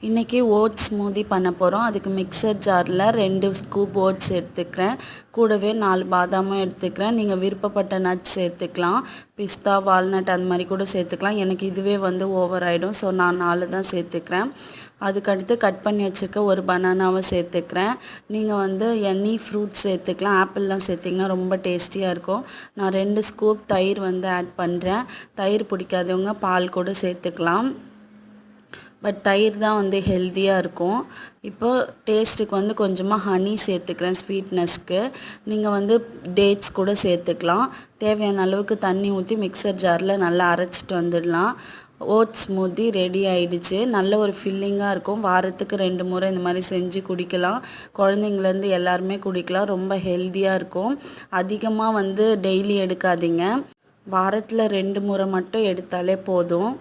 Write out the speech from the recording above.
இன்றைக்கி oats smoothie பண்ண போகிறோம். அதுக்கு மிக்சர் ஜாரில் 2 ஸ்கூப் ஓட்ஸ் எடுத்துக்கிறேன். கூடவே 4 பாதாமும் எடுத்துக்கிறேன். நீங்கள் விருப்பப்பட்ட நட்ஸ் சேர்த்துக்கலாம். பிஸ்தா, வால்நட் அந்த மாதிரி கூட சேர்த்துக்கலாம். எனக்கு இதுவே ஓவர் ஆகிடும். ஸோ நான் 4 தான் சேர்த்துக்கிறேன். அதுக்கடுத்து கட் பண்ணி வச்சுருக்க ஒரு பனானாவை சேர்த்துக்கிறேன். நீங்கள் எனி ஃப்ரூட்ஸ் சேர்த்துக்கலாம். ஆப்பிள்லாம் சேர்த்திங்கன்னா ரொம்ப டேஸ்டியாக இருக்கும். நான் 2 ஸ்கூப் தயிர் ஆட் பண்ணுறேன். தயிர் பிடிக்காதவங்க பால் கூட சேர்த்துக்கலாம். பட் தயிர் தான் ஹெல்த்தியாக இருக்கும். இப்போது டேஸ்ட்டுக்கு கொஞ்சமாக ஹனி சேர்த்துக்கிறேன் ஸ்வீட்னஸ்க்கு. நீங்கள் டேட்ஸ் கூட சேர்த்துக்கலாம். தேவையான அளவுக்கு தண்ணி ஊற்றி மிக்சர் ஜாரில் நல்லா அரைச்சிட்டு வந்துடலாம். ஓட்ஸ் ஸ்மூதி ரெடி ஆகிடுச்சு. நல்ல ஒரு ஃபில்லிங்காக இருக்கும். வாரத்துக்கு 2 முறை இந்த மாதிரி செஞ்சு குடிக்கலாம். குழந்தைங்கலேருந்து எல்லாருமே குடிக்கலாம். ரொம்ப ஹெல்த்தியாக இருக்கும். அதிகமாக டெய்லி எடுக்காதீங்க. வாரத்தில் 2 முறை மட்டும் எடுத்தாலே போதும்.